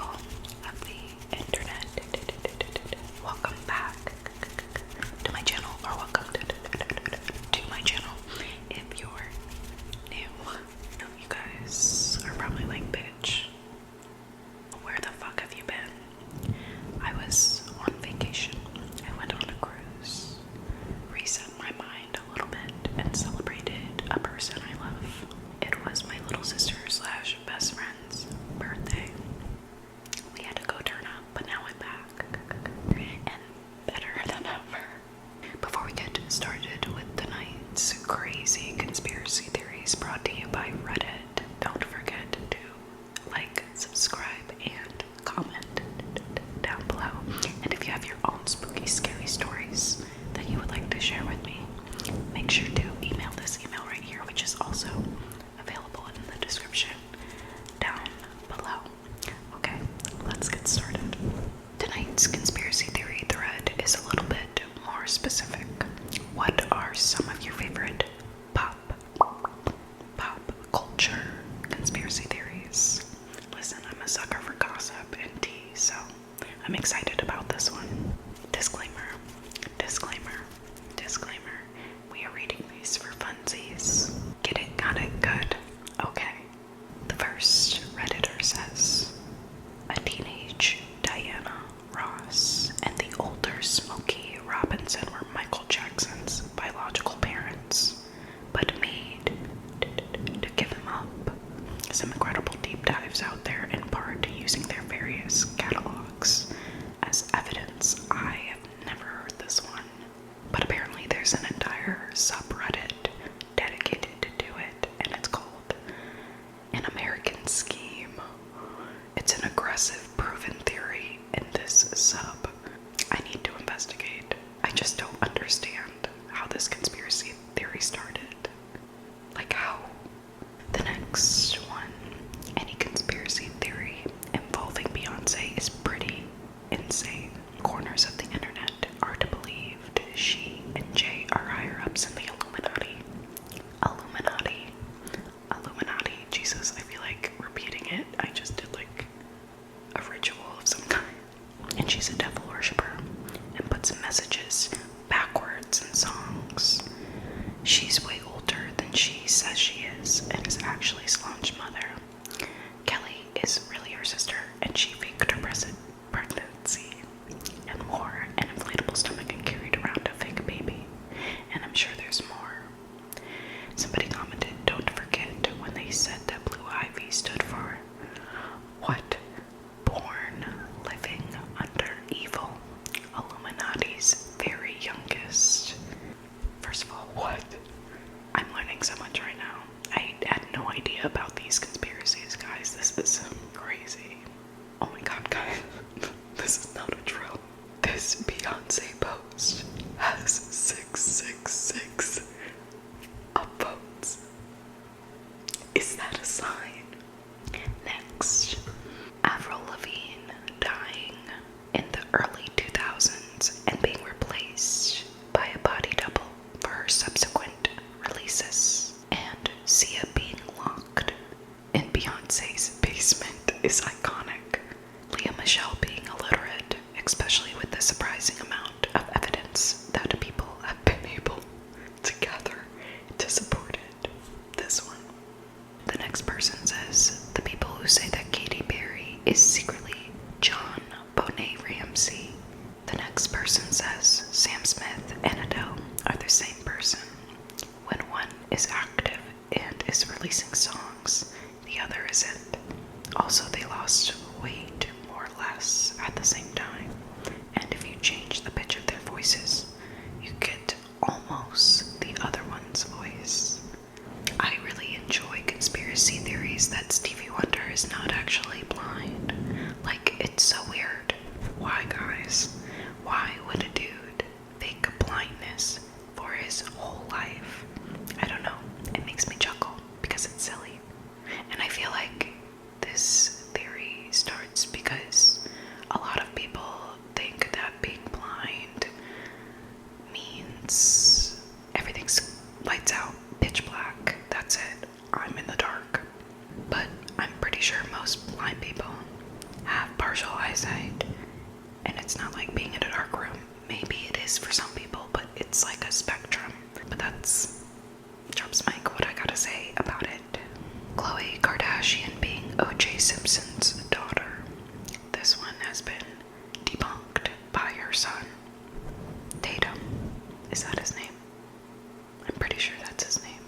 people of the internet. Welcome back to my channel, or welcome to my channel. If you're new, you guys are probably like, bitch, where the fuck have you been? I was on vacation. I went on a cruise, reset my mind a little bit, and celebrated a person I love. It was my little sister slash best friend's birthday. We had to go turn up, but now I'm back, and better than ever. Before we get started with tonight's crazy conspiracy theories brought to you by Reddit, don't forget to like, subscribe, and comment down below. And if you have your own spooky, scary stories that you would like to share with me, make sure to email this email right here, which is also available in the description down below. Okay, let's get started. Tonight's conspiracy theory thread is a little bit more specific. What are some of your favorite pop culture conspiracy theories? Listen, I'm a sucker for gossip and tea, so I'm excited about this one. Disclaimer, disclaimer, disclaimer. We are reading these for funsies. Get it? Got it? Good. Okay. The first Redditor says, a teenage Diana Ross and the older Smokey Robinson were Michael Jackson's biological parents, but made to give him up. Some incredible deep dives out there, in part using their various catalogs as evidence. I have never heard this one, but apparently there's an entire subreddit dedicated to it, and it's called An American Scheme. It's an aggressive, proven theory in this sub. I need to investigate. I just don't understand how this conspiracy theory started. Like, how? The next one, any conspiracy theory involving Beyonce is pretty insane. Corners of the internet are to believe she and Jay are higher ups in the Illuminati. Illuminati. Illuminati. Jesus, I feel like repeating it. I just did like a ritual of some kind. And she's a devil worshiper and puts messages backwards in songs. She's way older than she says she is, and is actually Solange's mother. Kelly is really her sister, and she faked her pregnancy and wore an inflatable stomach and carried around a fake baby. And I'm sure there's more. Somebody commented, don't forget when they said that Blue Ivy stood for what? Born living under evil. Illuminati's very youngest. First of all, what? I'm learning so much right now. I had no idea about these conspiracies, guys. This is crazy. Oh my god, guys. This is not a drill. This Beyonce post has 666 upvotes. Is that a sign? Next, Avril Lavigne dying in the early 2000s and being replaced by a body double for her subsequent releases, and Sia being locked in Beyonce's basement is iconic. Leah Michelle being illiterate, especially with the surprising amount of evidence that people have been able to gather to support it. This one. The next person says, the people who say that Katy Perry is secretly John Bonet Ramsey. The next person says, Sam Smith and Adele are the same person. When one is active and is releasing songs, the other isn't. Also, they lost weight more or less at the same time. And if you change the pitch of their voices, you get almost the other one's voice. I really enjoy conspiracy theories that Stevie Wonder is not actually blind. is for some people, but it's like a spectrum. But that's drops mic what I gotta say about it. Khloe Kardashian being O.J. Simpson's daughter. This one has been debunked by her son. Tatum. Is that his name? I'm pretty sure that's his name.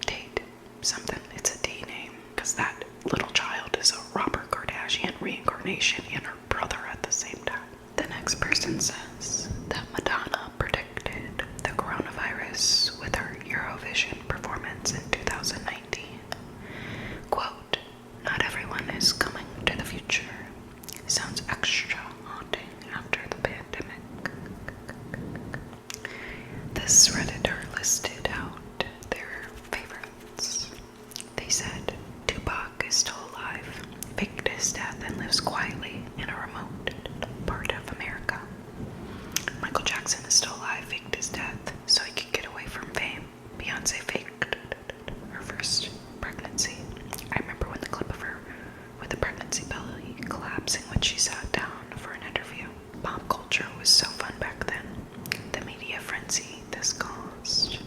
Tate. Something. It's a D name. Because that little child is a Robert Kardashian reincarnation and her brother at the same time. The next person says that Madonna predicted the coronavirus with her Eurovision performance in 2019. Quote, "Not everyone is coming to the future. Sounds extra haunting after the pandemic." This Redditor listed out their favorites. They said Tupac is still alive, faked his death, and lives quietly in a remote part of America. Michael Jackson is still alive, faked his death so he could get away from fame. Beyonce faked her first pregnancy. I remember when the clip of her with the pregnancy belly collapsing when she sat down for an interview. Pop culture was so fun back then. The media frenzy this caused.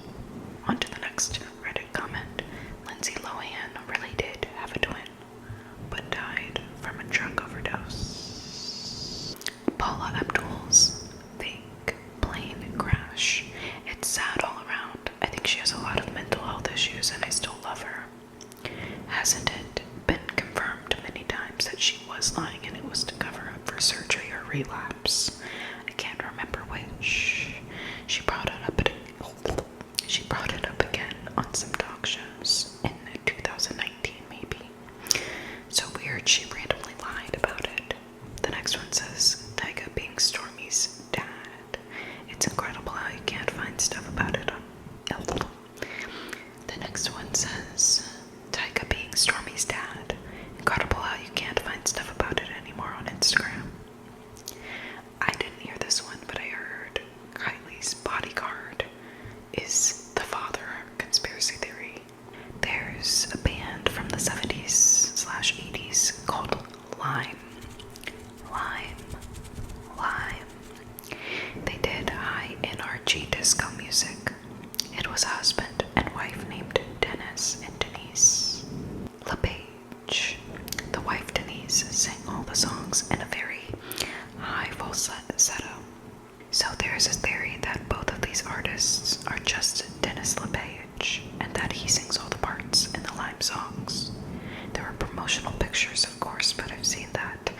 On to the next Reddit comment. Lindsay Lohan really did have a twin, but died from a drug overdose. Paula Abdul's fake plane crash. It's sad all around. I think she has a lot of mental health issues and I still love her. Hasn't it been confirmed many times that she was lying and it was to cover up for surgery or relapse? I can't remember which. She brought it up again on some talk shows in 2019 maybe. So weird she randomly lied about it. The next one says Tyga being Stormy's dad. It's incredible how you can't find stuff about it on Tumblr. The next one says Tyga being Stormy's dad. Incredible how you can't find stuff about it anymore on Instagram. I didn't hear this one, but I heard Kylie's bodyguard is the father. Conspiracy theory. There's a band from the 70s/80s called Lime. They did high NRG disco music. It was a husband and wife named Dennis and Denise. LePage. The wife Denise sang all the songs in a very high falsetto. So there's a theory that both of these artists are just Dennis LePage and that he sings all the parts in the Lime songs. There were promotional pictures, of course, but I've seen that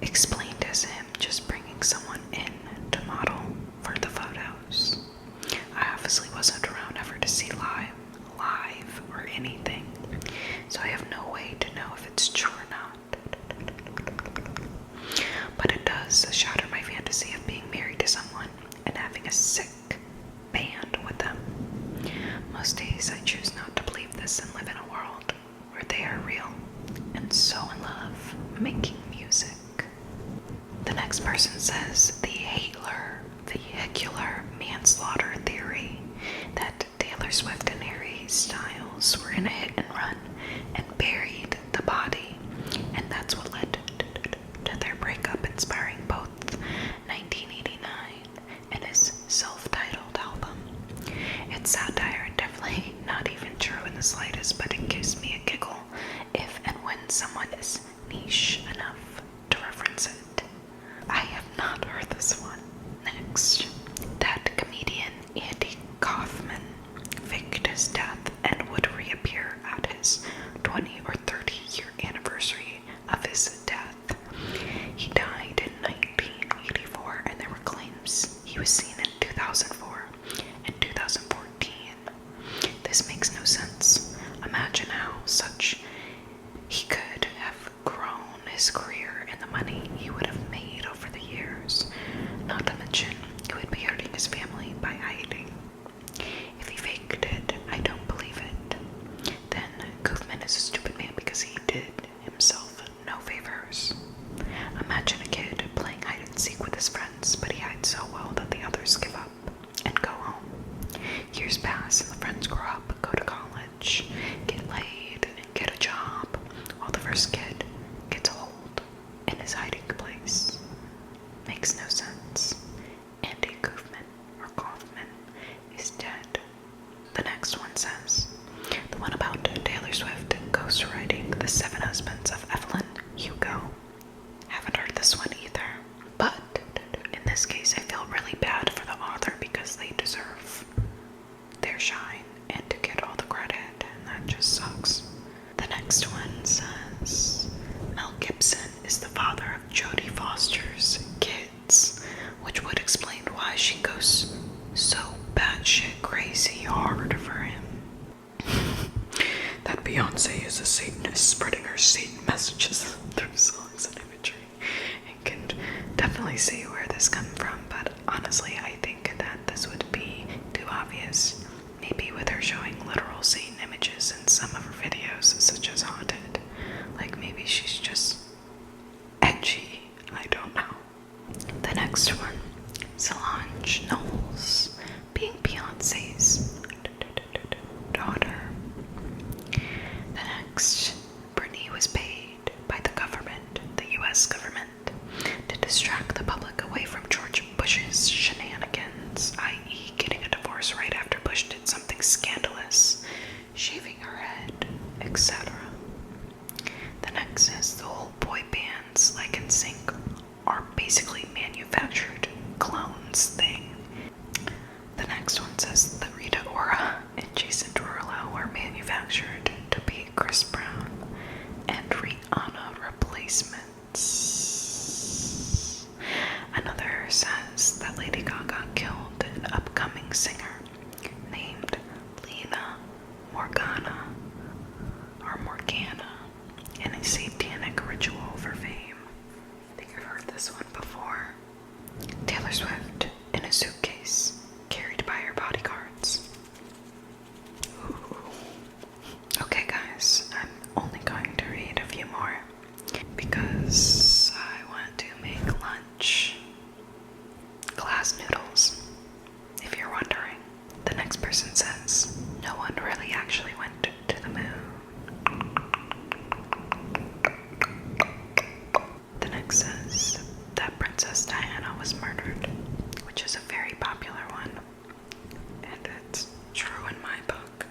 explained as him just bringing someone in to model for the photos. I obviously wasn't around ever to see live or anything, so I have no way to know if it's true or not. But it does shatter my fantasy of being married to someone and having a sick band with them. Most days I choose not to believe this and live in a world where they are real and so in love making music. The next person says the vehicular manslaughter theory, that Taylor Swift and Harry Styles were in a hit and run and buried the body, and that's what led to their breakup, inspiring both 1989 and his self-titled album. It's satire and definitely not even true in the slightest, but it gives me a giggle if and when someone is niche enough to reference it. I have not heard this one. Next, that comedian Andy Kaufman faked his death and would reappear at his 20 or 30 year anniversary of his death. He died in 1984 and there were claims he was seen in 2004 and 2014. This makes no sense. Imagine how he could have grown his career and the money he would have made over the years. Not to mention, he would be hurting his family by hiding. If he faked it, I don't believe it. Then Kaufman is a stupid man because he did himself no favors. Imagine a kid playing hide and seek with his friends, but he hides so well that the others give up and go home. Years pass and the friends grow up, go to college, get laid, and get a job, while the first kid gets hold in his hiding place. Makes no sense. is the father of Jodie Foster's kids, which would explain why she goes so batshit crazy hard for him. That Beyonce is a Satanist spreading her Satan messages through songs and imagery, and can definitely see where this comes from, but honestly I think that this would be too obvious. Maybe with her showing literal Satan images in some of her videos, such as Haunted. Like maybe she's just edgy. I don't know. The next one, Solange Knowles, being Beyonce's daughter. The next, Britney was paid by the government, the US government, to distract the public away from George Bush's shenanigans, i.e. getting a divorce right after Bush did something scandalous, shaving her head, etc. The next is the whole boy bands like NSYNC are basically manufactured clones thing. The next one says the Rita Ora and Jason Derulo were manufactured to be Chris Brown and Rihanna replacements. Another says that Lady Gaga killed an upcoming singer named Lena Morgana in a satanic ritual for fame. I think I've heard this one before. Taylor Swift in a suitcase carried by her bodyguards. Ooh. Okay guys, I'm only going to read a few more because I want to make lunch. Glass noodles. If you're wondering, the next person says, no one really actually went to the moon. The next says that Princess Diana was murdered, which is a very popular one, and it's true in my book,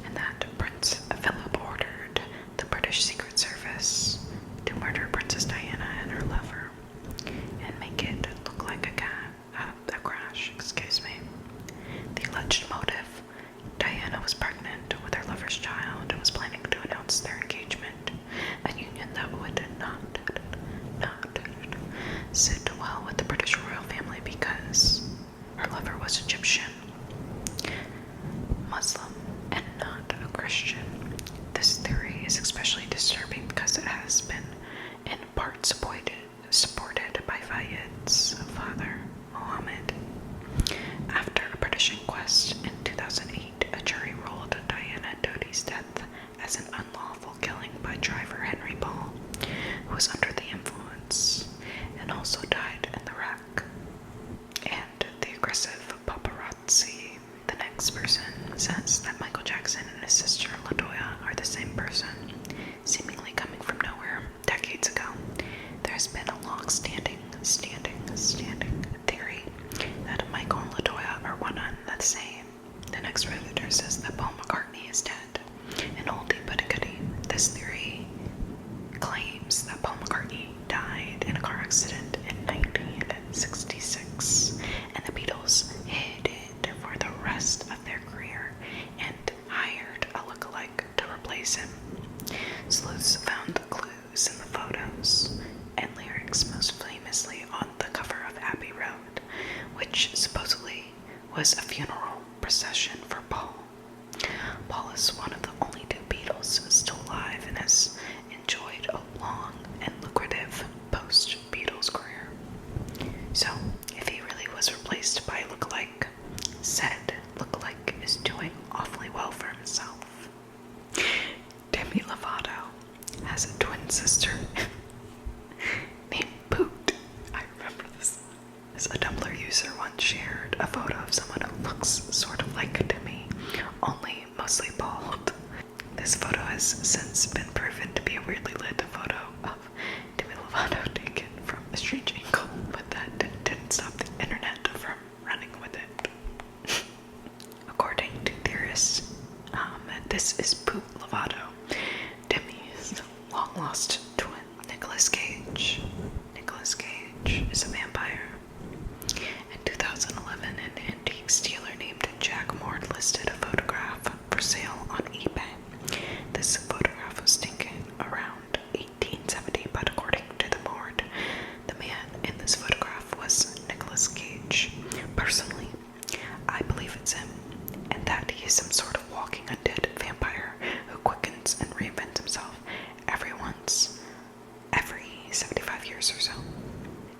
and that Prince Philip ordered the British Secret Service to murder Princess Diana and her lover, and make it look like a crash, excuse me. The alleged motive, Diana was pregnant with her lover's child and was planning to announce their engagement, a union that would not sit well with the British royal family because her lover was Egyptian, Muslim, and not a Christian. This theory is especially disturbing because it has been in part supported by Fayyad's father, Mohammed. After a British inquest in 2008, a jury ruled Diana Dodi's death as an unlawful killing by driver Henry Ball, who was under the influence and also died in the wreck, and the aggressive paparazzi. The next person says that Michael Jackson and his sister LaToya are the same person, seemingly coming from nowhere decades ago. There's been a long-standing theory that Michael and LaToya are one and the same. The next Redditor says that Paul McCartney is dead, an oldie but a goodie. This theory claims that Paul McCartney died in a car accident in 75 years or so.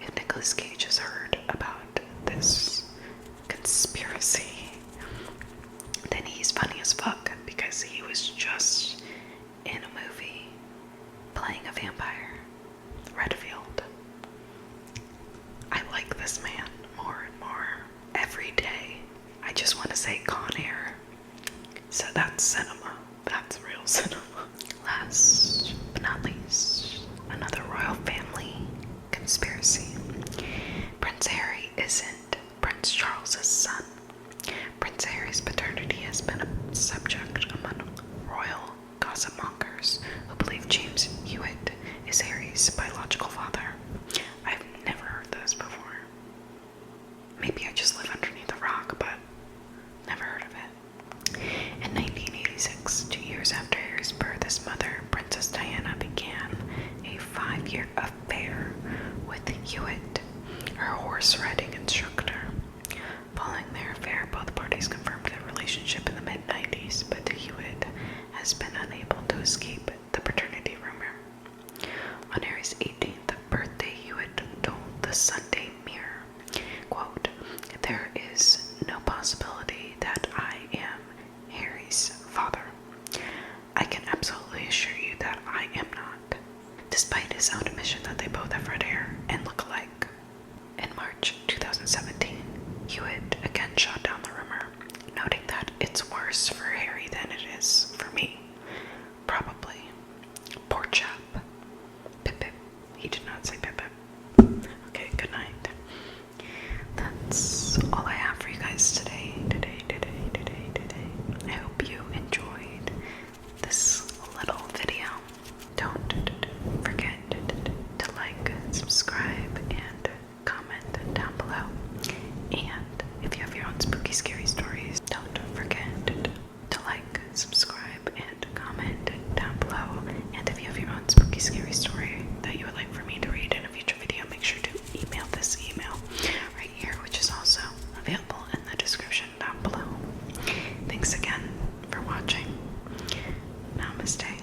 If Nicolas Cage has heard about this conspiracy, then he's funny as fuck because he was just in a movie playing a vampire. Redfield. I like this man more and more every day. I just want to say Con Air. So that's cinema. That's real cinema. Last but not least, another royal family conspiracy. Prince Harry isn't Prince Charles's son. Prince Harry's paternity has been a subject among royal gossip mongers who believe James Hewitt is Harry's biological father. I've never heard this before. Maybe I just live underneath a rock, but never heard of it. In 1986, 2 years after Harry's birth, his mother, Princess Diana, began a 5-year affair with Hewitt, her horse riding instructor. Following their affair, both parties confirmed their relationship in the mid-90s, but Hewitt has been unable to escape the paternity rumor. On Harry's 18th birthday, Hewitt told the Sunday Mirror, quote, "There is no possibility that I am Harry's father. I can absolutely assure you that I am not," despite his own admission that they both have red hair and look alike. In March 2017, Hewitt again shot down the rumor, noting that it's worse for Harry than it is for me. Probably. Poor chap. Pip pip. He did not say pip pip. Okay, good night. That's all I have for you guys today. I hope you enjoyed this little video. Don't forget to like, subscribe, and comment down below. And if you have your own spooky, scary stories, don't forget to like, subscribe, and comment down below. And if you have your own spooky, scary story that you would like for me to read in a future video, make sure to email this email right here, which is also available in the description down below. Thanks again for watching. Namaste.